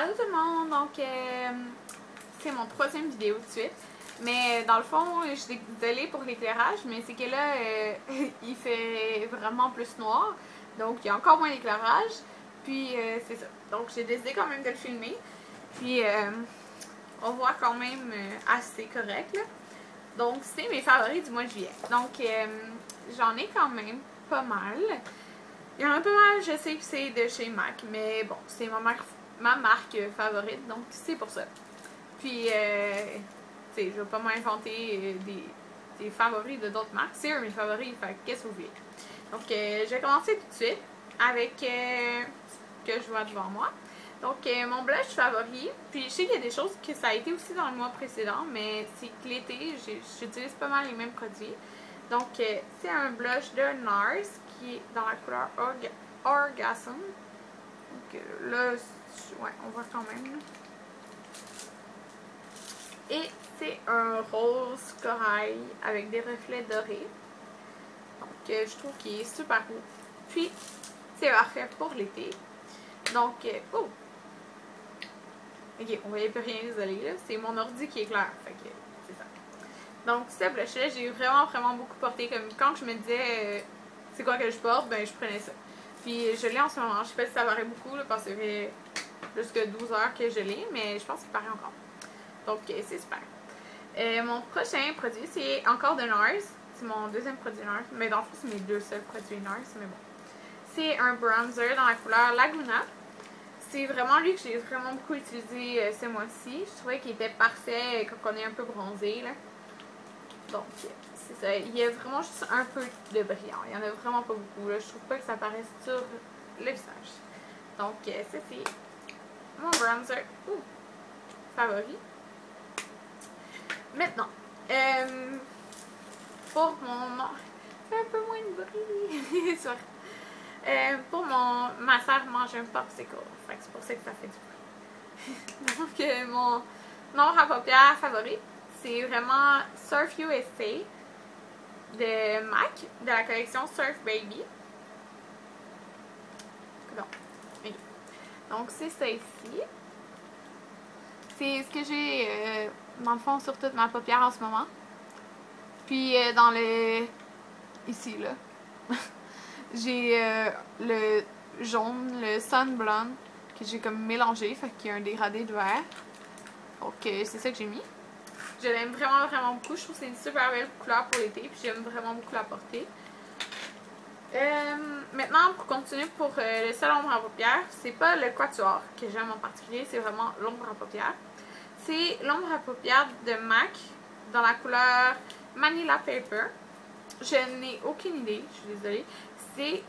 Allô tout le monde, donc c'est mon troisième vidéo de suite. Mais dans le fond, je suis désolée pour l'éclairage, mais c'est que là, il fait vraiment plus noir. Donc il y a encore moins d'éclairage. Puis c'est ça. Donc j'ai décidé quand même de le filmer. Puis on voit quand même assez correct là. Donc c'est mes favoris du mois de juillet. Donc j'en ai quand même pas mal. Il y en a pas mal, je sais que c'est de chez MAC, mais bon, c'est ma marque favorite, donc c'est pour ça. Puis, tu sais, je vais pas m'inventer des favoris de d'autres marques. C'est eux mes favoris, fait qu'est-ce que vous voulez. Donc, je vais commencer tout de suite avec ce que je vois devant moi. Donc, mon blush favori, puis je sais qu'il y a des choses que ça a été aussi dans le mois précédent, mais c'est que l'été, j'utilise pas mal les mêmes produits. Donc, c'est un blush de NARS qui est dans la couleur Orgasm. Donc, là, ouais, on voit quand même. Et c'est un rose corail avec des reflets dorés. Donc, je trouve qu'il est super beau. Puis, c'est parfait pour l'été. Donc, oh! Ok, on voyait plus rien, désolé, là. C'est mon ordi qui est clair. Fait que, c'est ça. Donc, ce blush-là, j'ai vraiment beaucoup porté. Comme quand je me disais, c'est quoi que je porte, ben, je prenais ça. Puis, je l'ai en ce moment. Je sais pas si ça paraît beaucoup, là, parce que ça fait plus que 12 heures que je l'ai, mais je pense qu'il paraît encore. Donc, c'est super. Mon prochain produit, c'est encore de NARS. C'est mon deuxième produit NARS. Mais dans le fond, c'est mes deux seuls produits NARS, mais bon. C'est un bronzer dans la couleur Laguna. C'est vraiment lui que j'ai vraiment beaucoup utilisé ce mois-ci. Je trouvais qu'il était parfait quand on est un peu bronzé, là. Donc, c'est ça. Il y a vraiment juste un peu de brillant. Il n'y en a vraiment pas beaucoup, là. Je trouve pas que ça paraisse sur le visage. Donc, ça, c'est mon bronzer favori. Maintenant, pour mon... Fais un peu moins de bruit. Pour ma soeur mange un popsicle. Fait que c'est pour ça que ça fait du bruit. Donc, mon nombre à paupières favori, c'est vraiment Surf USA de MAC, de la collection Surf Baby. Donc, c'est ça ici. C'est ce que j'ai, dans le fond, sur toute ma paupière en ce moment. Puis, dans le... Ici, là. J'ai le jaune, le Sun Blonde, que j'ai comme mélangé, fait qu'il y a un dégradé de vert. Donc, c'est ça que j'ai mis. Je l'aime vraiment beaucoup. Je trouve que c'est une super belle couleur pour l'été, puis j'aime vraiment beaucoup la porter. Maintenant, pour continuer pour le seul ombre à paupières, c'est pas le quatuor que j'aime en particulier, c'est vraiment l'ombre à paupières. C'est l'ombre à paupières de MAC dans la couleur Manila Paper. Je n'ai aucune idée, je suis désolée. C'est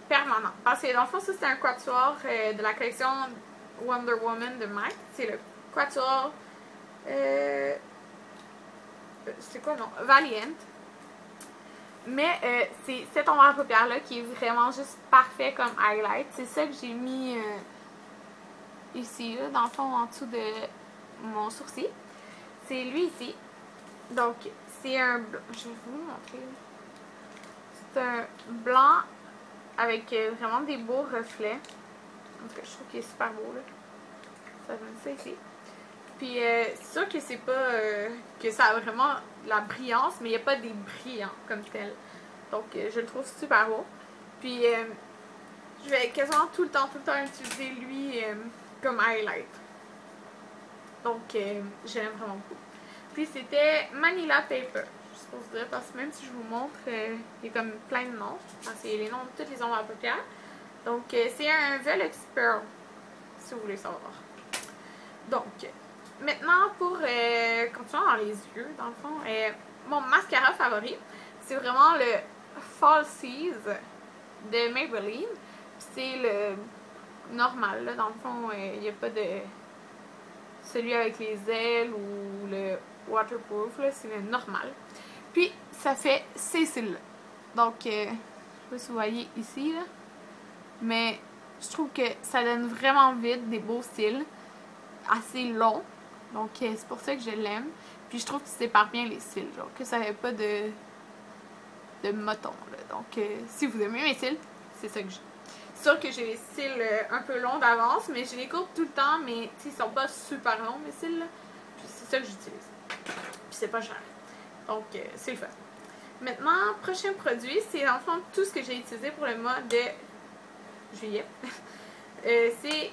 permanent. Parce que dans le fond, ça c'est un quatuor de la collection Wonder Woman de MAC. C'est le quatuor... c'est quoi non? Valiant. Mais c'est cet ombre à paupières là qui est vraiment juste parfait comme highlight. C'est ça que j'ai mis ici, là, dans le fond, en dessous de mon sourcil. C'est lui ici. Donc, c'est un... Je vais vous montrer. C'est un blanc avec vraiment des beaux reflets. En tout cas, je trouve qu'il est super beau, là. Ça donne ça ici. Puis, c'est sûr que c'est pas... que ça a vraiment la brillance, mais il n'y a pas des brillants comme tel. Donc, je le trouve super beau. Puis, je vais quasiment tout le temps utiliser lui comme highlight. Donc, je l'aime vraiment beaucoup. Puis, c'était Manila Paper. Je suppose dire, parce que même si je vous montre, il y a comme plein de noms. Parce qu'il y a les noms de toutes les ombres à paupières. Donc, c'est un Velux Pearl, si vous voulez savoir. Donc, maintenant, pour continuer dans les yeux, dans le fond, mon mascara favori, c'est vraiment le Falsies de Maybelline. C'est le normal, là, dans le fond, il n'y a pas de celui avec les ailes ou le waterproof, c'est le normal. Puis, ça fait ces cils-là. Donc, je sais pas si vous voyez ici, là, mais je trouve que ça donne vraiment vite des beaux cils, assez longs. Donc, c'est pour ça que je l'aime. Puis, je trouve que ça sépare bien les cils, genre, que ça n'avait pas de moton, là. Donc, si vous aimez mes cils, c'est ça que j'ai. C'est sûr que j'ai les cils un peu longs d'avance, mais je les coupe tout le temps, mais ils sont pas super longs mes cils, là. Puis c'est ça que j'utilise. Puis c'est pas cher. Donc c'est le fun. Maintenant, prochain produit, c'est dans le fond tout ce que j'ai utilisé pour le mois de juillet. C'est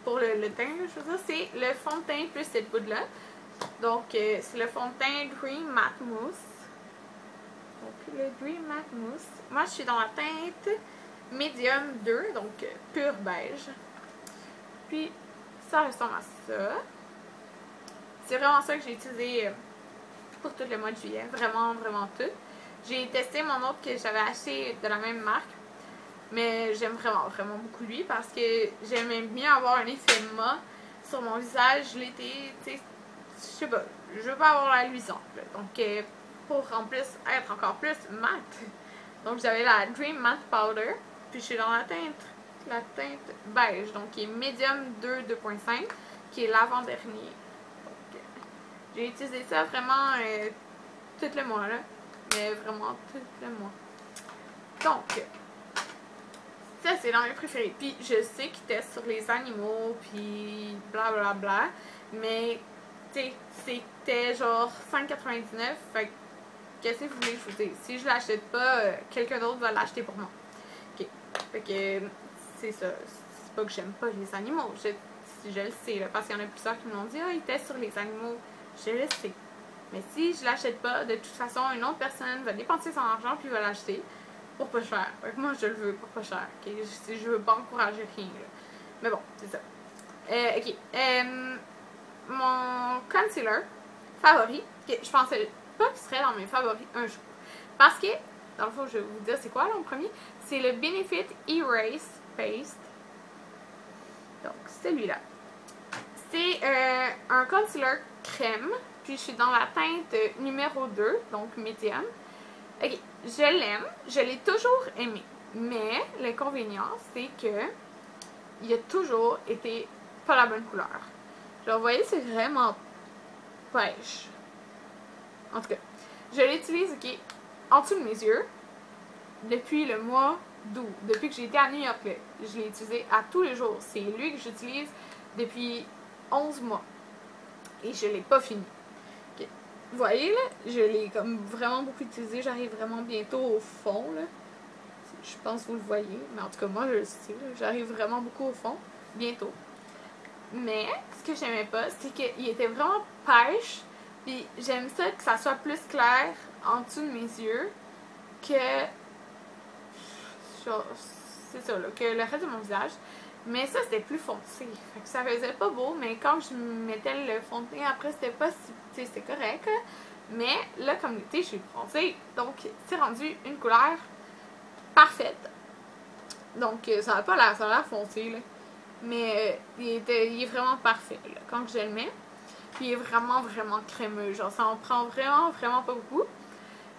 pour le teint, là, je veux dire, c'est le fond de teint plus cette poudre-là. Donc, c'est le fond de teint Dream Matte Mousse. Donc, le Dream Matte Mousse. Moi, je suis dans la teinte Medium 2, donc pur beige. Puis, ça ressemble à ça. C'est vraiment ça que j'ai utilisé pour tout le mois de juillet. Vraiment, vraiment tout. J'ai testé mon autre que j'avais acheté de la même marque. Mais j'aime vraiment, vraiment beaucoup lui parce que j'aimais bien avoir un effet mat sur mon visage l'été. Tu sais, je sais pas, je veux pas avoir la luisante. Là. Donc, pour en plus être encore plus mat, donc j'avais la Dream Matte Powder. Puis je suis dans la teinte beige, donc qui est Medium 2 2.5, qui est l'avant-dernier. Donc, j'ai utilisé ça vraiment tout le mois, là. Mais vraiment tout le mois. Donc, ça, c'est dans mes préférés. Puis, je sais qu'ils testent sur les animaux, puis blablabla. Bla, bla, mais, tu sais, c'était genre 5,99$. Fait que, qu'est-ce que vous voulez que je vous dise? Si je l'achète pas, quelqu'un d'autre va l'acheter pour moi. Ok. Fait que, c'est ça. C'est pas que j'aime pas les animaux. Je le sais, là, parce qu'il y en a plusieurs qui me l'ont dit. Ah, ils testent sur les animaux. Je le sais. Mais si je l'achète pas, de toute façon, une autre personne va dépenser son argent, puis va l'acheter. Pour pas cher. Moi, je le veux pour pas cher. Okay? Je veux pas encourager rien. Là. Mais bon, c'est ça. Ok. Mon concealer favori, que je pensais pas qu'il serait dans mes favoris un jour. Parce que, dans le fond, je vais vous dire c'est quoi là, en premier. C'est le Benefit Erase Paste. Donc, celui-là. C'est un concealer crème. Puis, je suis dans la teinte numéro 2, donc médium. Ok, je l'aime, je l'ai toujours aimé, mais l'inconvénient, c'est que il a toujours été pas la bonne couleur. Genre, vous voyez, c'est vraiment pêche. En tout cas, je l'utilise, ok, en dessous de mes yeux, depuis le mois d'août, depuis que j'ai été à New York, là, je l'ai utilisé à tous les jours. C'est lui que j'utilise depuis 11 mois. Et je l'ai pas fini. Vous voyez, là, je l'ai comme vraiment beaucoup utilisé. J'arrive vraiment bientôt au fond, là. Je pense que vous le voyez. Mais en tout cas, moi, je le sais. J'arrive vraiment beaucoup au fond. Bientôt. Mais, ce que j'aimais pas, c'est qu'il était vraiment pêche. Puis, j'aime ça que ça soit plus clair en dessous de mes yeux que... C'est ça, là, que le reste de mon visage. Mais ça, c'était plus foncé. Fait que ça faisait pas beau, mais quand je mettais le fond de teint après, c'était pas si... Tu sais, c'était correct. Mais là, comme l'été, je suis foncée. Donc, c'est rendu une couleur parfaite. Donc, ça n'a pas l'air, ça a l'air foncé, là. Mais il est vraiment parfait, là, quand je le mets. Puis, il est vraiment, vraiment crémeux. Genre, ça en prend vraiment, vraiment pas beaucoup.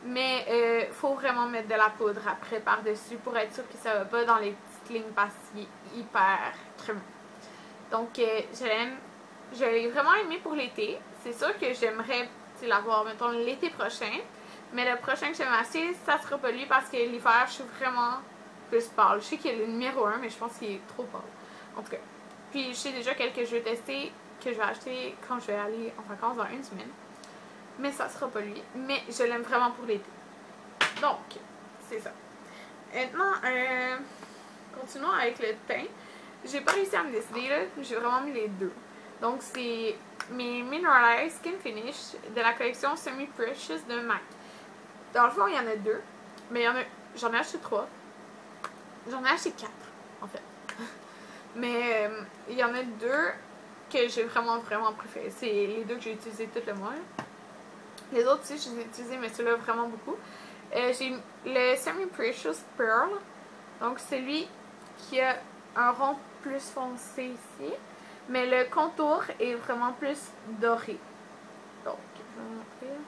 Mais, faut vraiment mettre de la poudre après par-dessus pour être sûr que ça va pas dans les petites lignes parce qu'il est hyper crémeux. Donc, je l'aime. Je l'ai vraiment aimé pour l'été. C'est sûr que j'aimerais l'avoir, mettons, l'été prochain. Mais le prochain que je vais m'acheter, ça sera pas lui parce que l'hiver, je suis vraiment plus pâle. Je sais qu'il est le numéro 1, mais je pense qu'il est trop pâle. En tout cas. Puis, je sais déjà quelques jeux testés que je vais acheter quand je vais aller en vacances dans une semaine. Mais ça sera pas lui. Mais je l'aime vraiment pour l'été. Donc, c'est ça. Maintenant, continuons avec le teint. J'ai pas réussi à me décider, là. J'ai vraiment mis les deux. Donc, c'est mes Mineralized Skin Finish de la collection Semi Precious de MAC. Dans le fond, il y en a deux. Mais j'en ai acheté 3. J'en ai acheté 4, en fait. Mais il y en a 2 que j'ai vraiment, vraiment préférés. C'est les 2 que j'ai utilisés tout le mois. Les autres aussi, je les ai utilisés, mais ceux-là, vraiment beaucoup. J'ai le Semi Precious Pearl. Donc, celui qui a un rond plus foncé ici. Mais le contour est vraiment plus doré. Donc, je vais vous montrer.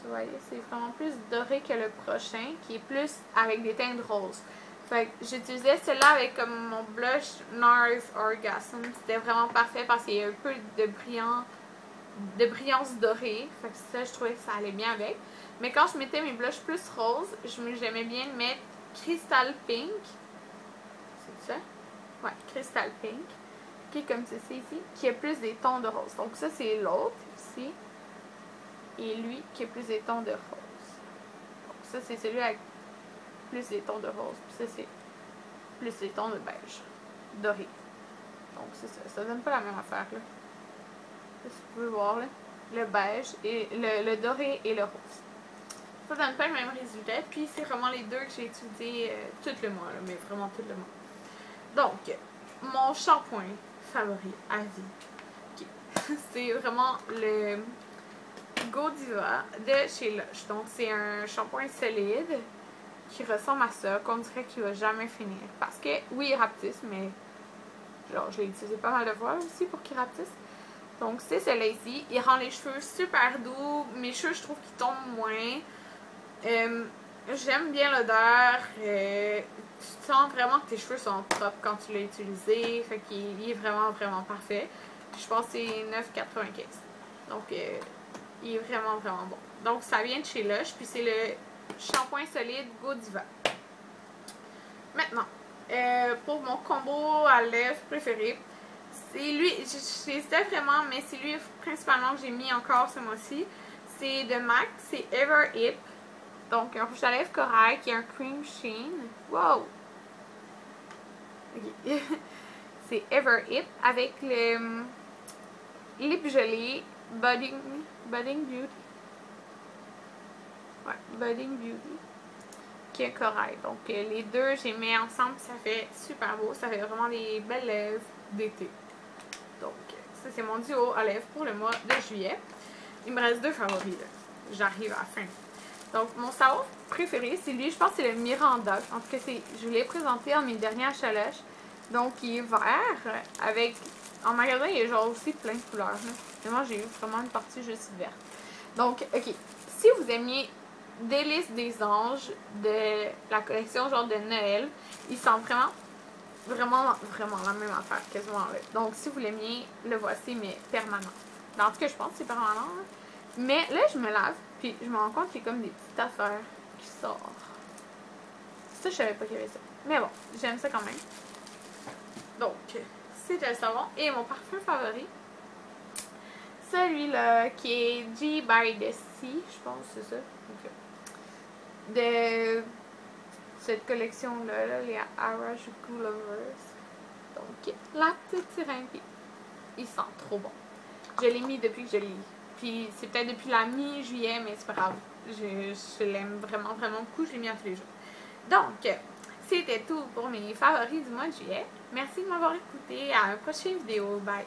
Vous voyez, c'est vraiment plus doré que le prochain, qui est plus avec des teintes roses. Fait que j'utilisais celui-là avec comme mon blush NARS Orgasm. C'était vraiment parfait parce qu'il y a un peu de brillance dorée. Fait que ça, je trouvais que ça allait bien avec. Mais quand je mettais mes blushs plus roses, j'aimais bien mettre Crystal Pink ça. Ouais, Crystal Pink. Qui est comme ceci ici. Qui a plus des tons de rose. Donc ça, c'est l'autre ici. Et lui, qui a plus des tons de rose. Donc ça, c'est celui avec plus des tons de rose. Puis ça, c'est plus des tons de beige. Doré. Donc c'est ça. Ça donne pas la même affaire, là. Si vous pouvez voir, là. Le beige, et le doré et le rose. Ça donne pas le même résultat. Puis c'est vraiment les deux que j'ai étudiés tout le mois, là, mais vraiment tout le mois. Donc, mon shampoing favori à vie, okay. C'est vraiment le Godiva de chez Lush. Donc c'est un shampoing solide qui ressemble à ça, qu'on dirait qu'il va jamais finir. Parce que, oui, il rapetisse, mais genre, je l'ai utilisé pas mal de fois aussi pour qu'il rapetisse. Donc c'est celui-là ici. Il rend les cheveux super doux. Mes cheveux, je trouve qu'ils tombent moins. J'aime bien l'odeur. Tu sens vraiment que tes cheveux sont propres quand tu l'as utilisé. Fait qu'il est vraiment, vraiment parfait. Je pense que c'est 9,95. Donc, il est vraiment, vraiment bon. Donc, ça vient de chez Lush. Puis, c'est le shampoing solide Godiva. Maintenant, pour mon combo à lèvres préféré, c'est lui. J'hésitais vraiment, mais c'est lui principalement que j'ai mis encore ce mois-ci. C'est de MAC. C'est Ever Hip. Donc, un rouge à lèvres corail qui est un cream sheen. Wow! Okay. C'est Ever Hip avec le lip gelé Budding Beauty. Ouais, Budding Beauty. Qui est corail. Donc, les deux, j'ai mis ensemble. Ça fait super beau. Ça fait vraiment des belles lèvres d'été. Donc, ça, c'est mon duo à lèvres pour le mois de juillet. Il me reste deux favoris. J'arrive à la fin. Donc, mon savon préféré, c'est lui. Je pense que c'est le Miranda. En tout cas, je l'ai présenté dans mes derniers achalages. Donc, il est vert. Avec, en magasin, il est genre aussi plein de couleurs. Là. Et moi, j'ai eu vraiment une partie juste verte. Donc, ok. Si vous aimiez Délices des anges de la collection genre de Noël, il sent vraiment, vraiment, vraiment la même affaire quasiment. Là. Donc, si vous l'aimiez, le voici, mais permanent. En tout cas, je pense que c'est permanent. Là. Mais là, je me lave. Puis je me rends compte qu'il y a comme des petites affaires qui sortent. Ça, je savais pas qu'il y avait ça. Mais bon, j'aime ça quand même. Donc, c'est le savon. Et mon parfum favori, celui-là, qui est G by the Sea, je pense, c'est ça. Okay. De cette collection-là, là, les Harajuku Lovers. Donc, la petite sirène. Il sent trop bon. Je l'ai mis depuis que je l'ai. Puis c'est peut-être depuis la mi-juillet, mais c'est pas grave. Je l'aime vraiment, vraiment beaucoup. Je l'ai mis à tous les jours. Donc, c'était tout pour mes favoris du mois de juillet. Merci de m'avoir écouté. À la prochaine vidéo. Bye!